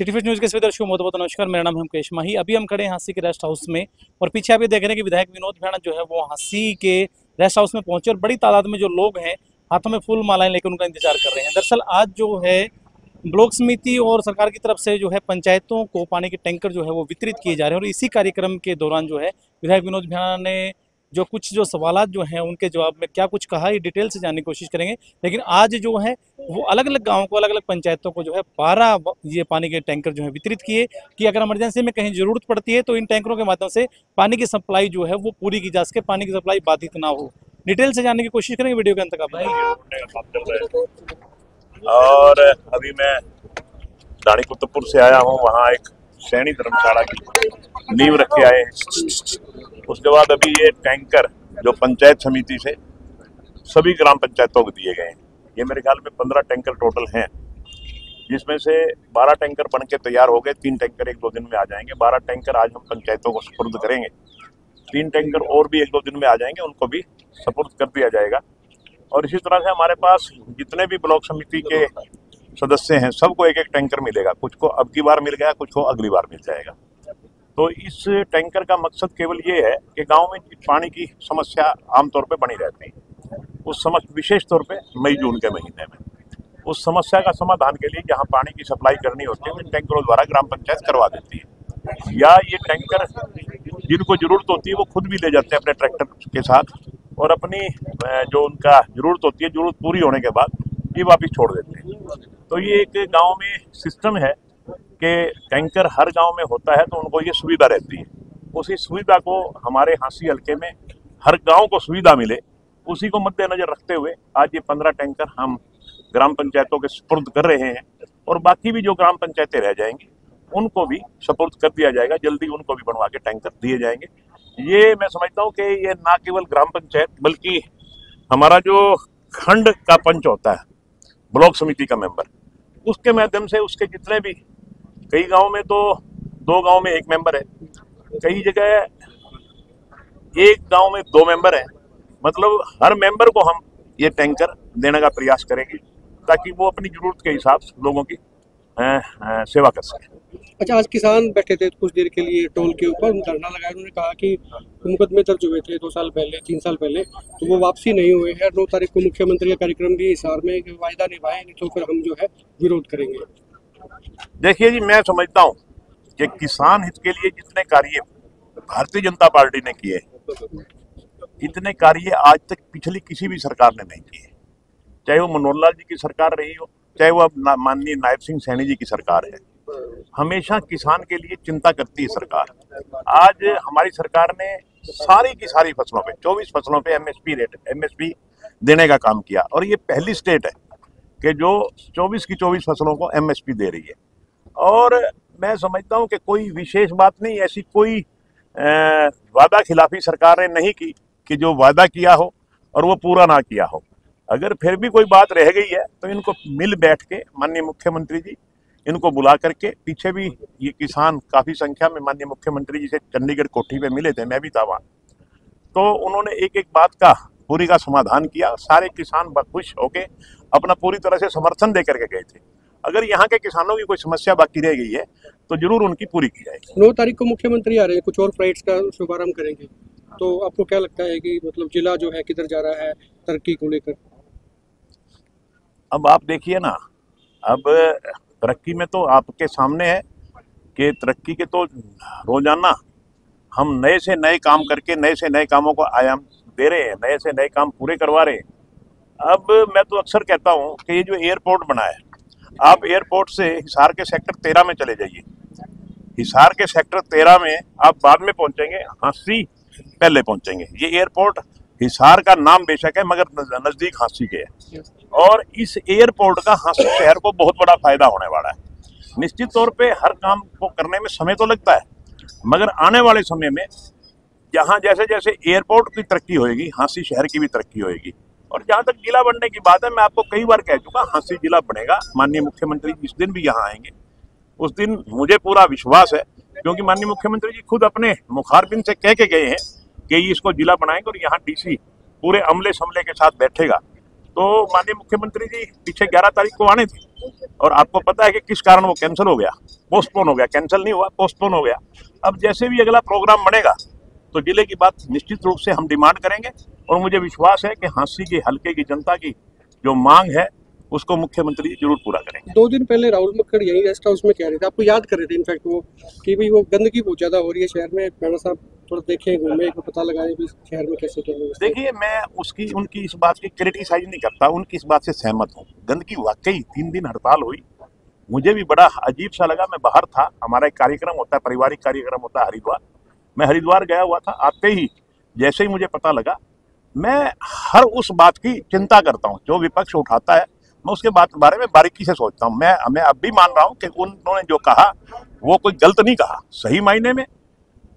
City first news के सभी दर्शकों को बहुत बहुत नमस्कार। मेरा नाम है मुकेश माही। अभी हम खड़े हैं हांसी के रेस्ट हाउस में और पीछे आप ये देख रहे हैं कि विधायक विनोद भ्याणा जो है वो हांसी के रेस्ट हाउस में पहुंचे और बड़ी तादाद में जो लोग हैं हाथों में फूल मालाएं लेकर उनका इंतजार कर रहे हैं। दरअसल आज जो है ब्लॉक समिति और सरकार की तरफ से जो है पंचायतों को पानी के टैंकर जो है वो वितरित किए जा रहे हैं और इसी कार्यक्रम के दौरान जो है विधायक विनोद भ्याणा ने जो सवालात जो हैं उनके जवाब में क्या कुछ कहा, ये डिटेल से जानने की कोशिश करेंगे। लेकिन आज जो है वो अलग अलग गाँव को, अलग अलग पंचायतों को जो है 12 ये पानी के टैंकर जो है वितरित किए कि अगर इमरजेंसी में कहीं जरूरत पड़ती है तो इन टैंकरों के माध्यम से पानी की सप्लाई जो है वो पूरी की जा सके, पानी की सप्लाई बाधित ना हो। डिटेल से जानने की कोशिश करेंगे वीडियो के अंत तक आप। और अभी मैं दानी कुतुबपुर से आया हूँ, वहाँ एक सैनी धर्मशाला की नींव रख के आए हैं। उसके बाद अभी ये टैंकर जो पंचायत समिति से सभी ग्राम पंचायतों को दिए गए हैं, ये मेरे ख्याल में 15 टैंकर टोटल हैं, जिसमें से 12 टैंकर बन के तैयार हो गए। 3 टैंकर 1-2 दिन में आ जाएंगे। 12 टैंकर आज हम पंचायतों को सुपुर्द करेंगे। 3 टैंकर और भी 1-2 दिन में आ जाएंगे, उनको भी सुपुर्द कर दिया जाएगा। और इसी तरह से हमारे पास जितने भी ब्लॉक समिति के सदस्य हैं सबको 1-1 टैंकर मिलेगा। कुछ को अब की बार मिल गया, कुछ को अगली बार मिल जाएगा। तो इस टैंकर का मकसद केवल ये है कि गांव में पानी की समस्या आमतौर पे बनी रहती है, उस समस्या विशेष तौर पे मई-जून के महीने में उस समस्या का समाधान के लिए जहां पानी की सप्लाई करनी होती है इन टैंकरों द्वारा ग्राम पंचायत करवा देती है। या ये टैंकर जिनको जरूरत होती है वो खुद भी ले जाते हैं अपने ट्रैक्टर के साथ और अपनी जो उनका जरूरत होती है, जरूरत पूरी होने के बाद ये वापिस छोड़ देते हैं। तो ये एक गाँव में सिस्टम है कि टैंकर हर गांव में होता है, तो उनको ये सुविधा रहती है। उसी सुविधा को हमारे हांसी हल्के में हर गांव को सुविधा मिले, उसी को मद्देनजर रखते हुए आज ये 15 टैंकर हम ग्राम पंचायतों के सुपुर्द कर रहे हैं। और बाकी भी जो ग्राम पंचायतें रह जाएंगी उनको भी सुपुर्द कर दिया जाएगा। जल्दी उनको भी बनवा के टैंकर दिए जाएंगे। ये मैं समझता हूँ कि ये ना केवल ग्राम पंचायत बल्कि हमारा जो खंड का पंच होता है, ब्लॉक समिति का मेंबर, उसके माध्यम से उसके जितने भी, कई गांव में तो 2 गांव में 1 मेंबर है, कई जगह 1 गांव में 2 मेंबर है। मतलब हर मेंबर को हम ये टैंकर देने का प्रयास करेंगे ताकि वो अपनी जरूरत के हिसाब से लोगों की सेवा कर सके। अच्छा, आज किसान बैठे थे कुछ देर के लिए टोल के ऊपर, धरना लगाया। उन्होंने कहा कि मुकदमे दर्ज हुए थे 2 साल पहले, 3 साल पहले, तो वो वापसी नहीं हुए हैं। 9 तारीख को मुख्यमंत्री का कार्यक्रम भी हिसार में, वायदा निभाए नहीं तो फिर हम जो है विरोध करेंगे। देखिए जी, मैं समझता हूँ कि किसान हित के लिए जितने कार्य भारतीय जनता पार्टी ने किए, इतने कार्य आज तक पिछली किसी भी सरकार ने नहीं किए। चाहे वो मनोहर लाल जी की सरकार रही हो, चाहे वो अब माननीय नायब सिंह सैनी जी की सरकार है, हमेशा किसान के लिए चिंता करती है सरकार। आज हमारी सरकार ने सारी की सारी फसलों पे 24 फसलों पे एमएसपी देने का काम किया और ये पहली स्टेट है कि जो 24 की 24 फसलों को एमएसपी दे रही है। और मैं समझता हूं कि कोई विशेष बात नहीं, ऐसी कोई वादा खिलाफी सरकार ने नहीं की कि जो वादा किया हो और वो पूरा ना किया हो। अगर फिर भी कोई बात रह गई है तो इनको मिल बैठ के माननीय मुख्यमंत्री जी इनको बुला करके, पीछे भी ये किसान काफी संख्या में माननीय मुख्यमंत्री जी से चंडीगढ़ कोठी पे मिले थे, मैं भी था वहाँ, तो उन्होंने एक बात का पूरी का समाधान किया। सारे किसान खुश होके अपना पूरी तरह से समर्थन दे करके गए थे। अगर यहाँ के किसानों की कोई समस्या बाकी रह गई है तो जरूर उनकी पूरी की जाएगी। 9 तारीख को मुख्यमंत्री आ रहे हैं, कुछ और फ्लाइट्स का शुभारंभ करेंगे, तो आपको क्या लगता है कि मतलब जिला जो है किधर जा रहा है तरक्की को लेकर? अब आप देखिए ना, अब तरक्की में तो आपके सामने है कि तरक्की के तो रोजाना हम नए से नए काम करके नए से नए कामों को आयाम दे रहे हैं, नए से नए काम पूरे करवा रहे हैं। अब मैं तो अक्सर कहता हूं कि ये जो एयरपोर्ट बना है, आप एयरपोर्ट से हिसार के सेक्टर 13 में चले जाइए। हिसार के सेक्टर 13 में आप बाद में पहुंचेंगे, हांसी पहले पहुंचेंगे। ये एयरपोर्ट हिसार का नाम बेशक है मगर नजदीक हांसी के है और इस एयरपोर्ट का हांसी शहर को बहुत बड़ा फायदा होने वाला है। निश्चित तौर पे हर काम को करने में समय तो लगता है, मगर आने वाले समय में जहाँ जैसे जैसे एयरपोर्ट की तरक्की होगी, हांसी शहर की भी तरक्की होगी। और जहाँ तक जिला बनने की बात है, मैं आपको कई बार कह चुका, हांसी जिला बनेगा। माननीय मुख्यमंत्री जिस दिन भी यहाँ आएंगे उस दिन मुझे पूरा विश्वास है, क्योंकि माननीय मुख्यमंत्री जी खुद अपने मुखारबिन से कह के गए हैं कि इसको जिला बनाएंगे और यहाँ डीसी पूरे अमले समले के साथ बैठेगा। तो माननीय मुख्यमंत्री जी पीछे 11 तारीख को आने थे और आपको पता है कि किस कारण वो कैंसिल हो गया। पोस्टपोन हो गया, कैंसिल नहीं हुआ, पोस्टपोन हो गया। अब जैसे भी अगला प्रोग्राम बनेगा तो जिले की बात निश्चित रूप से हम डिमांड करेंगे और मुझे विश्वास है कि हांसी के हलके की जनता की जो मांग है उसको मुख्यमंत्री जरूर पूरा करेंगे। 2 दिन पहले राहुल मक्कड़ यही रेस्ट हाउस में कह रहे थे, आपको याद कर रहे थे इनफैक्ट वो, कि भाई वो गंदगी बहुत ज्यादा हो रही है शहर में, मैडम साहब थोड़ा देखें, घूमे, को पता लगाए भी शहर में कैसे क्या है। देखिए, मैं उनकी इस बात की क्रिटिसाइज नहीं करता, उनकी इस बात से सहमत हूँ। गंदगी वाकई 3 दिन हड़ताल हुई, मुझे भी बड़ा अजीब सा लगा। मैं बाहर था, हमारा एक कार्यक्रम होता है, पारिवारिक कार्यक्रम होता है हरिद्वार, मैं हरिद्वार गया हुआ था। आते ही जैसे ही मुझे पता लगा, मैं हर उस बात की चिंता करता हूँ जो विपक्ष उठाता है, मैं उसके बारे में बारीकी से सोचता हूँ। मैं अब भी मान रहा हूँ कि उन्होंने जो कहा वो कोई गलत नहीं कहा, सही मायने में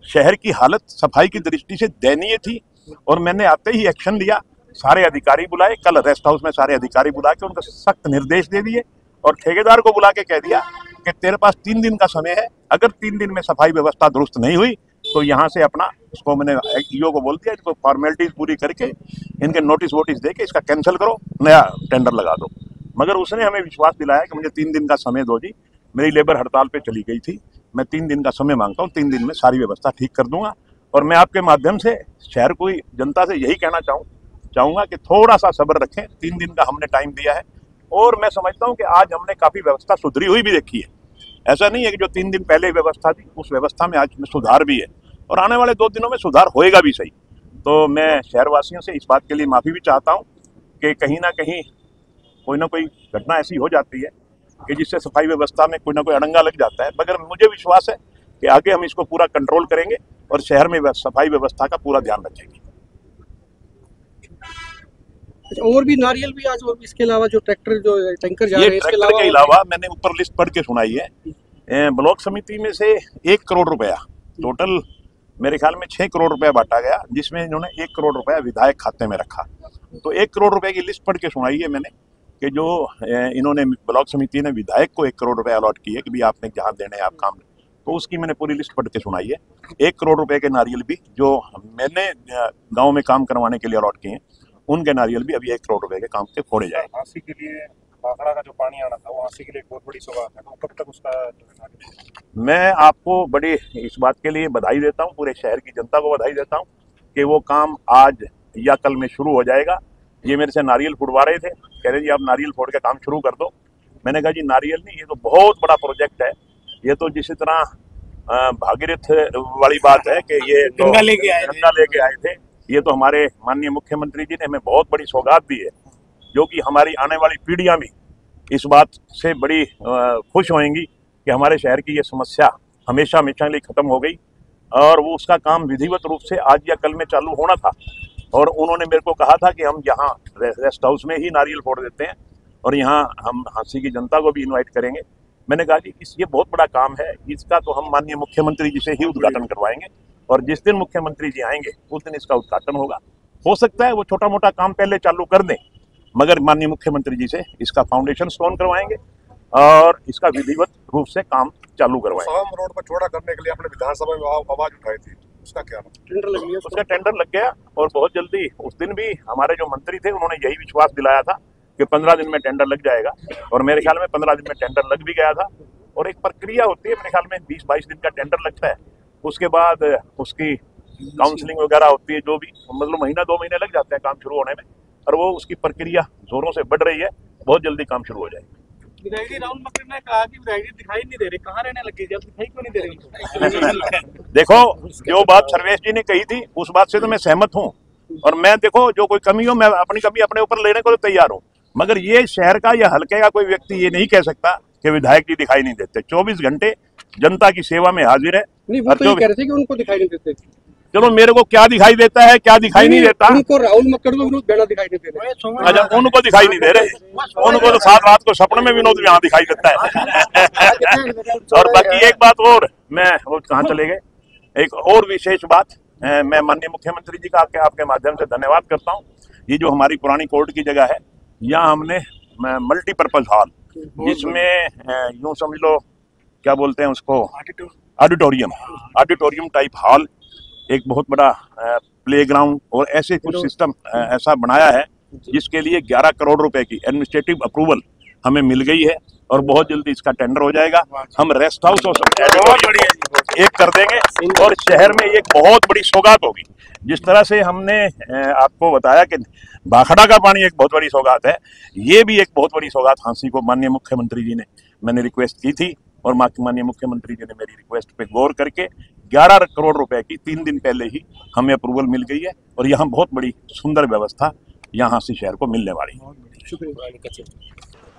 शहर की हालत सफाई की दृष्टि से दयनीय थी और मैंने आते ही एक्शन लिया। सारे अधिकारी बुलाए, कल रेस्ट हाउस में सारे अधिकारी बुला के उनको सख्त निर्देश दे दिए और ठेकेदार को बुला के कह दिया कि तेरे पास 3 दिन का समय है, अगर 3 दिन में सफाई व्यवस्था दुरुस्त नहीं हुई तो यहाँ से अपना, उसको मैंने ईओ को बोल दिया, इसको फॉर्मेलिटीज पूरी करके इनके नोटिस वोटिस दे के इसका कैंसिल करो, नया टेंडर लगा दो। मगर उसने हमें विश्वास दिलाया कि मुझे 3 दिन का समय दो जी, मेरी लेबर हड़ताल पे चली गई थी, मैं 3 दिन का समय मांगता हूँ, 3 दिन में सारी व्यवस्था ठीक कर दूंगा। और मैं आपके माध्यम से शहर को जनता से यही कहना चाहूँगा कि थोड़ा सा सब्र रखें, 3 दिन का हमने टाइम दिया है और मैं समझता हूँ कि आज हमने काफ़ी व्यवस्था सुधरी हुई भी देखी है। ऐसा नहीं है कि जो 3 दिन पहले व्यवस्था थी उस व्यवस्था में आज में सुधार भी है और आने वाले 2 दिनों में सुधार होएगा भी सही। तो मैं शहरवासियों से इस बात के लिए माफ़ी भी चाहता हूँ कि कहीं ना कहीं कोई ना कोई घटना ऐसी हो जाती है कि जिससे सफाई व्यवस्था में कोई ना कोई अड़ंगा लग जाता है, मगर मुझे विश्वास है कि आगे हम इसको पूरा कंट्रोल करेंगे और शहर में सफाई व्यवस्था का पूरा ध्यान रखेंगे। और भी नारियल भी आज, और भी इसके अलावा जो ट्रैक्टर जो टैंकर जा रहे हैं, इसके ट्रैक्टर के अलावा मैंने ऊपर लिस्ट पढ़ के सुनाई है, ब्लॉक समिति में से 1 करोड़ रुपया टोटल मेरे ख्याल में 6 करोड़ रुपया बांटा गया, जिसमें इन्होंने 1 करोड़ रुपया विधायक खाते में रखा। तो 1 करोड़ रुपए की लिस्ट पढ़ के सुनाई है मैंने कि जो इन्होंने ब्लॉक समिति ने विधायक को 1 करोड़ रुपए अलॉट किए कि भी आपने जहाँ देने आप काम, तो उसकी मैंने पूरी लिस्ट पढ़ के सुनाई है। 1 करोड़ रुपए के नारियल भी जो मैंने गाँव में काम करवाने के लिए अलॉट किए हैं, उनके नारियल भी अभी 1 करोड़ रुपए के काम से फोड़े जाए। हांसी के लिए भाखड़ा का जो पानी आना था वो हांसी के लिए बहुत बड़ी सौगात है, तो कब तक उसका मैं आपको बड़ी इस बात के लिए बधाई देता हूँ, पूरे शहर की जनता को बधाई देता हूँ कि वो काम आज या कल में शुरू हो जाएगा। ये मेरे से नारियल फुड़वा रहे थे, कह रहे जी आप नारियल फोड़ के काम शुरू कर दो। मैंने कहा जी नारियल नहीं, ये तो बहुत बड़ा प्रोजेक्ट है, ये तो जिस तरह भागीरथ वाली बात है कि ये तो गंगा लेके आए थे, ये तो हमारे माननीय मुख्यमंत्री जी ने हमें बहुत बड़ी सौगात दी है, जो कि हमारी आने वाली पीढ़ियां भी इस बात से बड़ी खुश होंगी कि हमारे शहर की ये समस्या हमेशा हमेशा के लिए खत्म हो गई। और वो उसका काम विधिवत रूप से आज या कल में चालू होना था और उन्होंने मेरे को कहा था कि हम यहाँ रेस्ट हाउस में ही नारियल फोड़ देते हैं और यहाँ हम हांसी की जनता को भी इन्वाइट करेंगे। मैंने कहा कि ये बहुत बड़ा काम है, इसका तो हम माननीय मुख्यमंत्री जी से ही उद्घाटन करवाएंगे और जिस दिन मुख्यमंत्री जी आएंगे उस दिन इसका उद्घाटन होगा। हो सकता है वो छोटा मोटा काम पहले चालू कर दें, मगर माननीय मुख्यमंत्री जी से इसका फाउंडेशन स्टोन करवाएंगे और इसका विधिवत रूप से काम चालू करवाएंगे। साम रोड पर चौड़ा करने के लिए अपने विधानसभा में आवाज उठाई थी, उसका क्या टेंडर लग गया? उसका टेंडर लग गया और बहुत जल्दी, उस दिन भी हमारे जो मंत्री थे उन्होंने यही विश्वास दिलाया था कि 15 दिन में टेंडर लग जाएगा और मेरे ख्याल में 15 दिन में टेंडर लग भी गया था। और एक प्रक्रिया होती है, मेरे ख्याल में 20-22 दिन का टेंडर लगता है, उसके बाद उसकी काउंसलिंग वगैरह होती है, जो भी मतलब महीना 2 महीने लग जाते हैं काम शुरू होने में, और वो उसकी प्रक्रिया जोरों से बढ़ रही है, बहुत जल्दी काम शुरू हो जाएगा। विधायक जी राहुल मक्कड़ ने कहा कि विधायक जी दिखाई नहीं दे रहे, कहाँ रहने लगे जब दिखाई क्यों नहीं दे रहे? देखो, जो बात सर्वेश जी ने कही थी उस बात से तो मैं सहमत हूँ और मैं देखो जो कोई कमी हो मैं अपनी कमी अपने ऊपर लेने को तो तैयार हूँ, मगर ये शहर का या हल्के का कोई व्यक्ति ये नहीं कह सकता कि विधायक जी दिखाई नहीं देते। 24 घंटे जनता की सेवा में हाजिर है। नहीं, वो तो ये कह रहे थे कि उनको दिखाई नहीं देते। चलो, मेरे को क्या दिखाई देता है क्या दिखाई नहीं देता, उनको राहुल मक्कड़ को विनोद बेड़ा दिखाई नहीं दे रहे। अच्छा, उनको दिखाई नहीं दे रहे, उनको तो साथ रात को सपने में विनोद यहाँ दिखाई देता है। और बाकी एक बात और, मैं वो कहाँ चले गए, एक और विशेष बात, मैं माननीय मुख्यमंत्री जी का आपके माध्यम से धन्यवाद करता हूँ। ये जो हमारी पुरानी कोर्ट की जगह है, यहाँ हमने मल्टीपर्पज हॉल, जिसमें यूं समझ लो क्या बोलते हैं उसको, ऑडिटोरियम टाइप हॉल, एक बहुत बड़ा प्लेग्राउंड और ऐसे कुछ सिस्टम ऐसा बनाया है जिसके लिए 11 करोड़ रुपए की एडमिनिस्ट्रेटिव अप्रूवल हमें मिल गई है और बहुत जल्दी इसका टेंडर हो जाएगा। हम रेस्ट हाउस और एक कर देंगे और शहर में एक बहुत बड़ी सौगात होगी। जिस तरह से हमने आपको बताया कि भाखड़ा का पानी एक बहुत बड़ी सौगात है, ये भी एक बहुत बड़ी सौगात हांसी को माननीय मुख्यमंत्री जी ने, मैंने रिक्वेस्ट की थी और माननीय मुख्यमंत्री जी ने मेरी रिक्वेस्ट पे गौर करके 11 करोड़ रुपए की 3 दिन पहले ही हमें अप्रूवल मिल गई है और यहाँ बहुत बड़ी सुंदर व्यवस्था यहाँ से शहर को मिलने वाली है।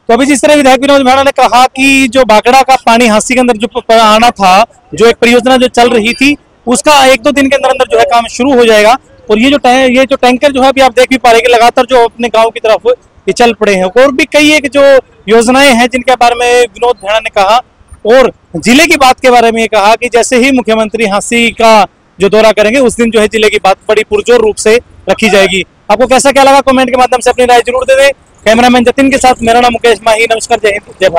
तो अभी जिस तरह विधायक विनोद भेड़ा ने कहा कि जो भाखड़ा का पानी हांसी के अंदर जो आना था, जो एक परियोजना जो चल रही थी, उसका 1-2 दिन के अंदर अंदर जो है काम शुरू हो जाएगा। और ये जो टैंकर जो है अभी आप देख भी पा रहे हैं कि लगातार जो अपने गांव की तरफ ये चल पड़े हैं। और भी कई एक जो योजनाएं हैं जिनके बारे में विनोद भेड़ा ने कहा और जिले की बात के बारे में ये कहा कि जैसे ही मुख्यमंत्री हांसी का जो दौरा करेंगे उस दिन जो है जिले की बात बड़ी पुरजोर रूप से रखी जाएगी। आपको कैसा क्या लगा कमेंट के माध्यम से अपनी राय जरूर दे दें। कैमरामैन जतिन के साथ मेरा नाम मुकेश माही। नमस्कार, जय हिंद, जय भारत।